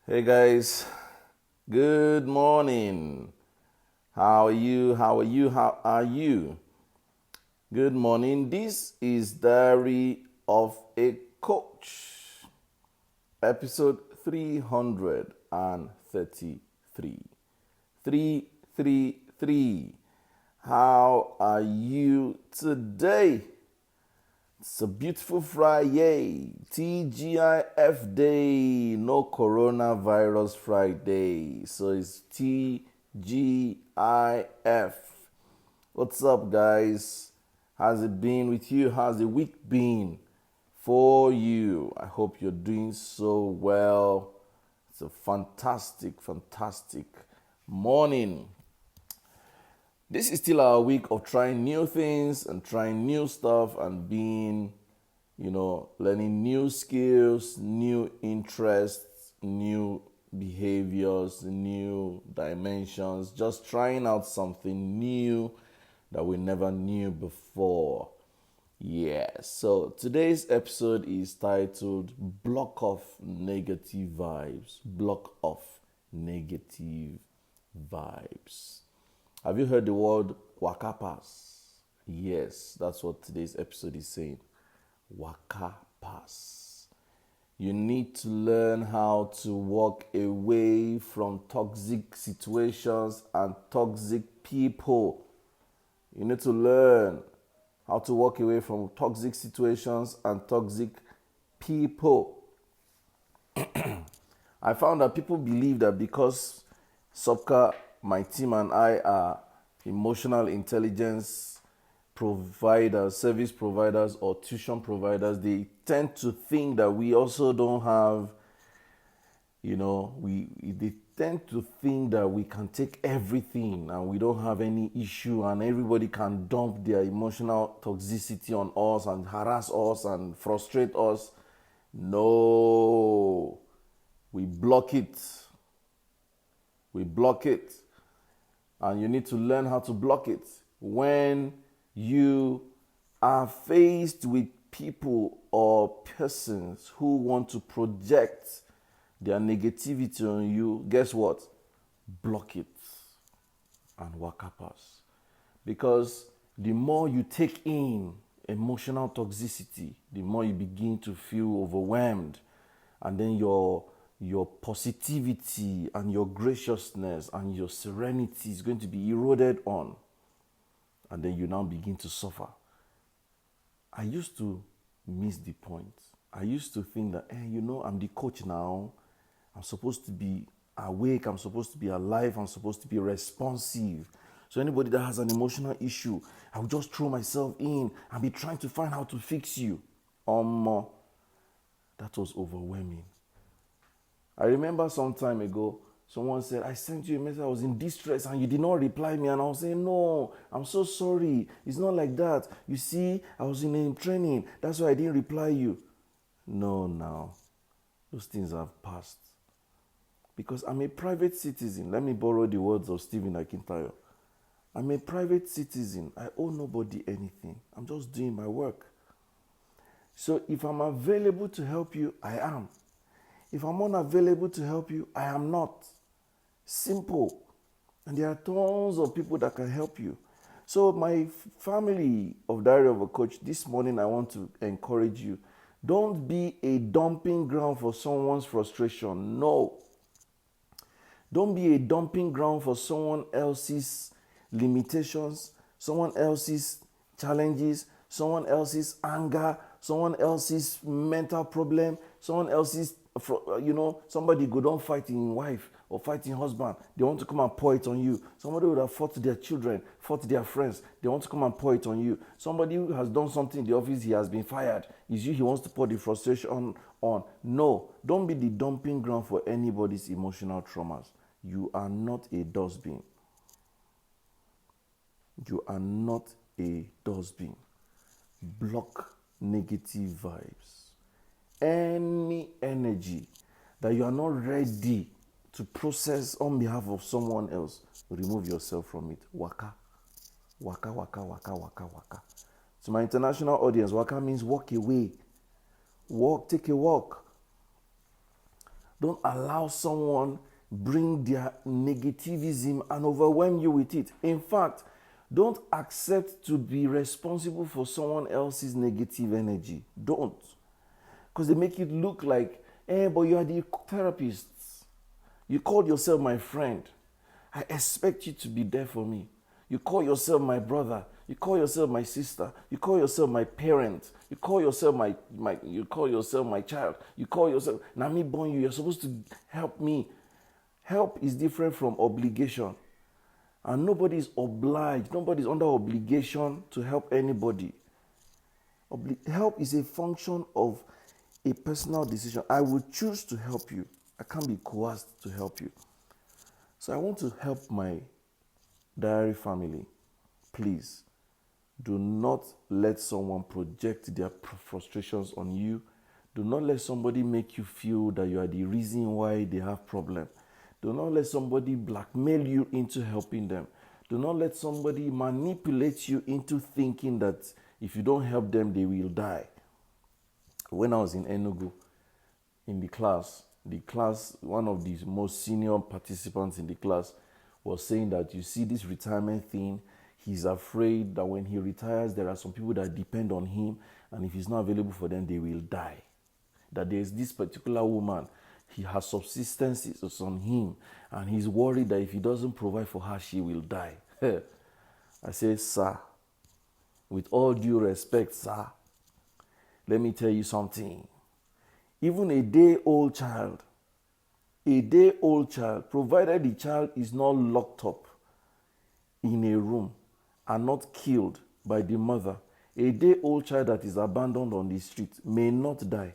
Hey guys, good morning. How are you? How are you? How are you? Good morning. This is Diary of a Coach, episode 333. 333. How are you today? It's a beautiful Friday, TGIF day, no coronavirus Friday. So it's TGIF. What's up, guys? How's it been with you? How's the week been for you? I hope you're doing so well. It's a fantastic, fantastic morning. This is still our week of trying new things and trying new stuff and being, learning new skills, new interests, new behaviors, new dimensions, just trying out something new that we never knew before. Yeah, so today's episode is titled Block Off Negative Vibes. Block Off Negative Vibes. Have you heard the word waka pass? Yes, that's what today's episode is saying. Waka pass. You need to learn how to walk away from toxic situations and toxic people. You need to learn how to walk away from toxic situations and toxic people. I found that people believe that because Subka, my team, and I are emotional intelligence providers, service providers, or tuition providers, they tend to think that we also don't have, they tend to think that we can take everything and we don't have any issue and everybody can dump their emotional toxicity on us and harass us and frustrate us. No, we block it. We block it. And you need to learn how to block it. When you are faced with people or persons who want to project their negativity on you, guess what? Block it and waka pass. Because the more you take in emotional toxicity, the more you begin to feel overwhelmed. And then your positivity and your graciousness and your serenity is going to be eroded on. And then you now begin to suffer. I used to miss the point. I used to think that, I'm the coach now. I'm supposed to be awake. I'm supposed to be alive. I'm supposed to be responsive. So anybody that has an emotional issue, I'll just throw myself in and be trying to find how to fix you. That was overwhelming. I remember some time ago, someone said, I sent you a message, I was in distress and you did not reply me. And I was saying, no, I'm so sorry. It's not like that. You see, I was in a training. That's why I didn't reply you. No, now, those things have passed. Because I'm a private citizen. Let me borrow the words of Stephen Akintayo. I'm a private citizen. I owe nobody anything. I'm just doing my work. So if I'm available to help you, I am. If I'm unavailable to help you, I am not. Simple. And there are tons of people that can help you. So my family of Diary of a Coach, this morning I want to encourage you. Don't be a dumping ground for someone's frustration. No. Don't be a dumping ground for someone else's limitations, someone else's challenges, someone else's anger, someone else's mental problem, someone else's, somebody go down fighting wife or fighting husband. They want to come and pour it on you. Somebody would have fought their children, fought their friends. They want to come and pour it on you. Somebody who has done something in the office, he has been fired. It's you he wants to pour the frustration on. No, don't be the dumping ground for anybody's emotional traumas. You are not a dustbin. You are not a dustbin. Block negative vibes. Any energy that you are not ready to process on behalf of someone else, remove yourself from it. Waka. Waka, waka, waka, waka, waka. To my international audience, waka means walk away. Walk, take a walk. Don't allow someone bring their negativism and overwhelm you with it. In fact, don't accept to be responsible for someone else's negative energy. Don't. Because they make it look like, but you are the therapist. You call yourself my friend. I expect you to be there for me. You call yourself my brother. You call yourself my sister. You call yourself my parent. You call yourself you call yourself my child. You call yourself Nami born you. You're supposed to help me. Help is different from obligation. And nobody is obliged. Nobody is under obligation to help anybody. Help is a function of a personal decision. I will choose to help you. I can't be coerced to help you. So I want to help my diary family. Please, do not let someone project their frustrations on you. Do not let somebody make you feel that you are the reason why they have problem. Do not let somebody blackmail you into helping them. Do not let somebody manipulate you into thinking that if you don't help them, they will die. When I was in Enugu, in the class, one of the most senior participants in the class was saying that, you see this retirement thing, he's afraid that when he retires, there are some people that depend on him, and if he's not available for them, they will die. That there's this particular woman, he has subsistence on him, and he's worried that if he doesn't provide for her, she will die. I say, sir, with all due respect, sir, let me tell you something. Even a day-old child, provided the child is not locked up in a room and not killed by the mother, a day-old child that is abandoned on the street may not die.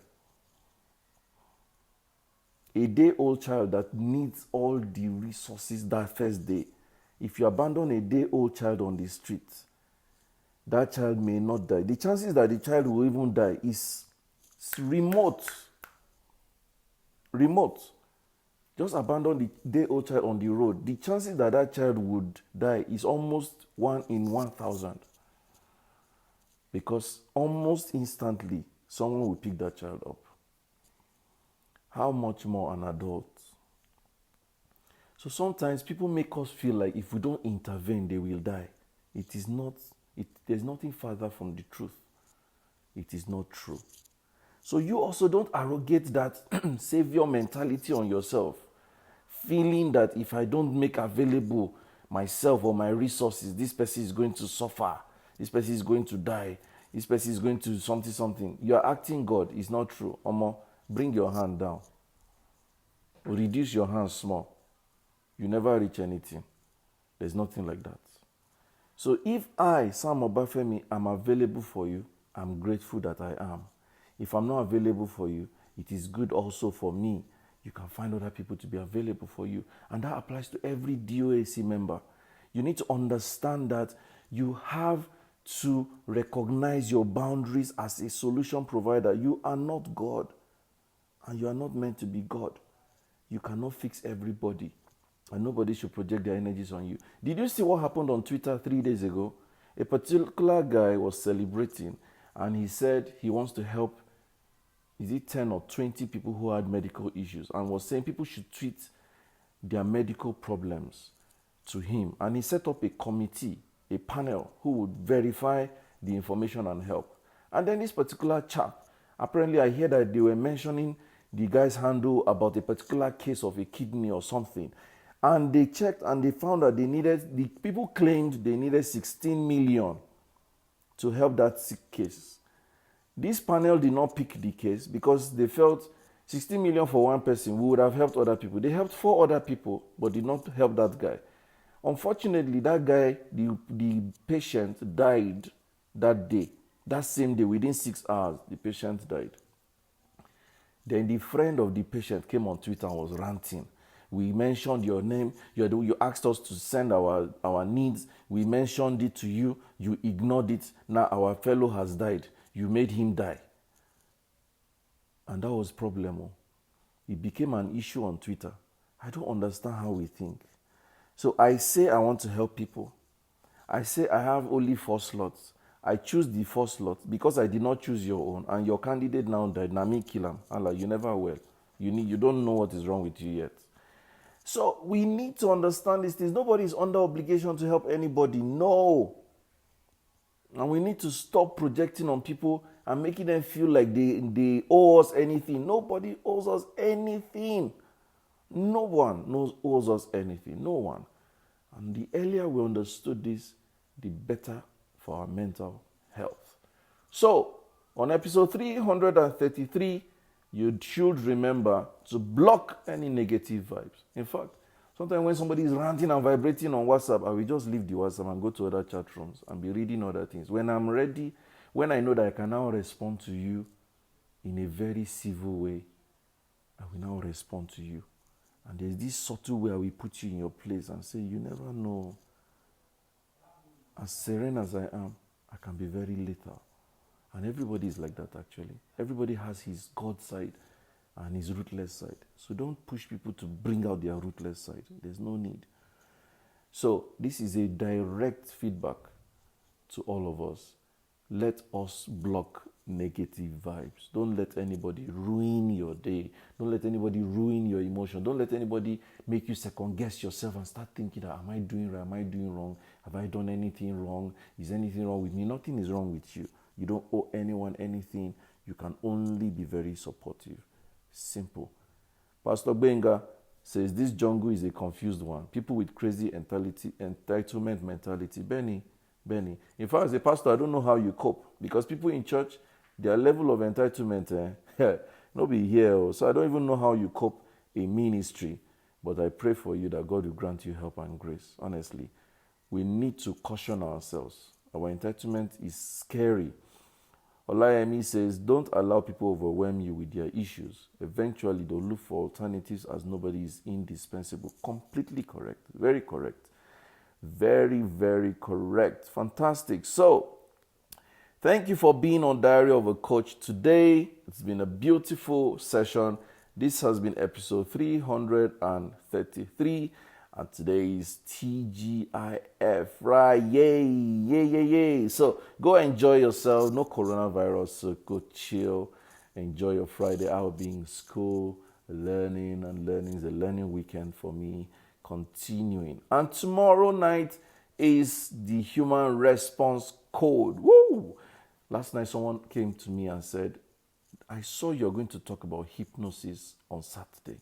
A day-old child that needs all the resources that first day, if you abandon a day-old child on the street, that child may not die. The chances that the child will even die is remote. Just abandon the day-old child on the road. The chances that that child would die is almost 1 in 1,000. Because almost instantly, someone will pick that child up. How much more an adult? So sometimes people make us feel like if we don't intervene, they will die. It is not. There's nothing further from the truth. It is not true. So you also don't arrogate that savior mentality on yourself, feeling that if I don't make available myself or my resources, this person is going to suffer, this person is going to die, this person is going to something. You are acting God. It's not true. Omo, bring your hand down. Reduce your hand small. You never reach anything. There's nothing like that. So if I, Sam Obafemi, am available for you, I'm grateful that I am. If I'm not available for you, it is good also for me. You can find other people to be available for you. And that applies to every DOAC member. You need to understand that you have to recognize your boundaries as a solution provider. You are not God. And you are not meant to be God. You cannot fix everybody. And nobody should project their energies on you. Did you see what happened on Twitter 3 days ago? A particular guy was celebrating and he said he wants to help, is it 10 or 20 people who had medical issues, and was saying people should tweet their medical problems to him. And he set up a committee, a panel, who would verify the information and help. And then this particular chap, apparently I hear that they were mentioning the guy's handle about a particular case of a kidney or something. And they checked and they found that the people claimed they needed 16 million to help that sick case. This panel did not pick the case because they felt 16 million for one person, we would have helped other people. They helped 4 other people, but did not help that guy. Unfortunately, that guy, the patient died that day. That same day, within 6 hours, the patient died. Then the friend of the patient came on Twitter and was ranting. We mentioned your name. You asked us to send our needs. We mentioned it to you. You ignored it. Now our fellow has died. You made him die. And that was problem. It became an issue on Twitter. I don't understand how we think. So I say I want to help people. I say I have only 4 slots. I choose the 4 slot because I did not choose your own. And your candidate now died. Now me kill him. Allah, you never will. You don't know what is wrong with you yet. So we need to understand these things. Nobody is under obligation to help anybody. No. And we need to stop projecting on people and making them feel like they owe us anything. Nobody owes us anything. No one owes us anything. No one. And the earlier we understood this, the better for our mental health. So, on episode 333, you should remember to block any negative vibes. In fact, sometimes when somebody is ranting and vibrating on WhatsApp, I will just leave the WhatsApp and go to other chat rooms and be reading other things. When I'm ready, when I know that I can now respond to you in a very civil way, I will now respond to you. And there's this subtle way I will put you in your place and say, you never know. As serene as I am, I can be very lethal. And everybody is like that, actually. Everybody has his God side and his ruthless side. So don't push people to bring out their ruthless side. There's no need. So this is a direct feedback to all of us. Let us block negative vibes. Don't let anybody ruin your day. Don't let anybody ruin your emotion. Don't let anybody make you second guess yourself and start thinking that, am I doing right? Am I doing wrong? Have I done anything wrong? Is anything wrong with me? Nothing is wrong with you. You don't owe anyone anything. You can only be very supportive. Simple. Pastor Benga says this jungle is a confused one. People with crazy entitlement mentality. Benny. In fact, as a pastor, I don't know how you cope, because people in church, their level of entitlement, no be here. So I don't even know how you cope in ministry. But I pray for you that God will grant you help and grace. Honestly, we need to caution ourselves. Our entitlement is scary. Olayemi says, don't allow people overwhelm you with their issues. Eventually, they'll look for alternatives as nobody is indispensable. Completely correct. Very correct. Very, very correct. Fantastic. So, thank you for being on Diary of a Coach today. It's been a beautiful session. This has been episode 333. And today is TGIF, right? Yay. So go enjoy yourself. No coronavirus, so go chill. Enjoy your Friday. I'll be in school, learning. It's a learning weekend for me. Continuing. And tomorrow night is the human response code. Woo! Last night someone came to me and said, I saw you're going to talk about hypnosis on Saturday.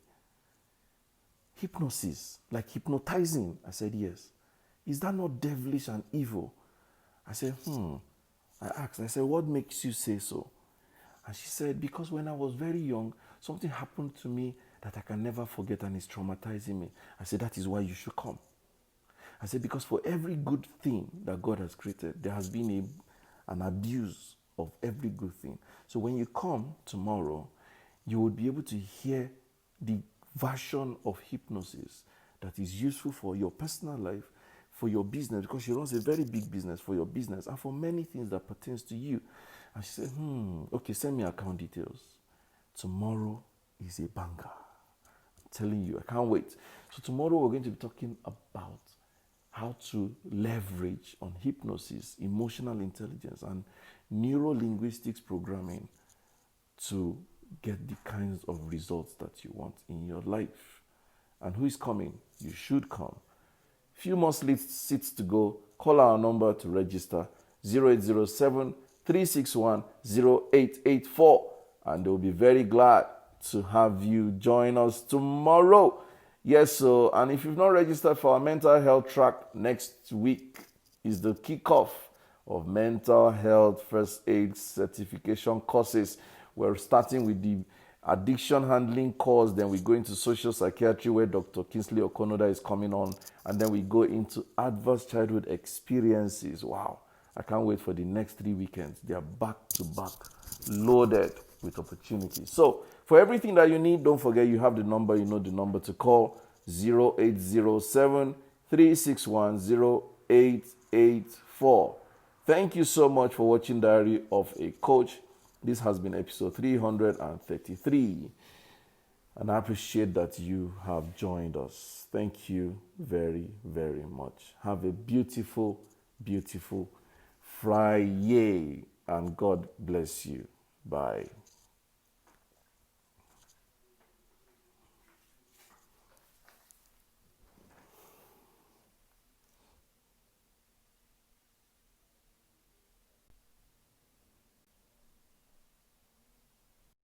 Hypnosis, like hypnotizing. I said, yes. Is that not devilish and evil? I said, I asked, I said, what makes you say so? And she said, because when I was very young, something happened to me that I can never forget and is traumatizing me. I said, that is why you should come. I said, because for every good thing that God has created, there has been an abuse of every good thing. So when you come tomorrow, you will be able to hear the version of hypnosis that is useful for your personal life, for your business, because she runs a very big business, for your business, and for many things that pertains to you. And she said, okay, send me account details. Tomorrow is a banger. I'm telling you, I can't wait. So tomorrow we're going to be talking about how to leverage on hypnosis, emotional intelligence, and neuro-linguistics programming to get the kinds of results that you want in your life. And who is coming? You should come. Few more seats to go. Call our number to register, 0807-361-0884. And they'll be very glad to have you join us tomorrow. Yes, so, and if you've not registered for our mental health track, next week is the kickoff of mental health first aid certification courses. We're starting with the addiction handling course, then we go into social psychiatry where Dr. Kingsley Okonoda is coming on, and then we go into adverse childhood experiences. Wow, I can't wait for the next 3 weekends. They are back to back, loaded with opportunities. So for everything that you need, don't forget you have the number, you know the number to call, 0807-361-0884. Thank you so much for watching Diary of a Coach. This has been episode 333. And I appreciate that you have joined us. Thank you very, very much. Have a beautiful, beautiful Friday. And God bless you. Bye.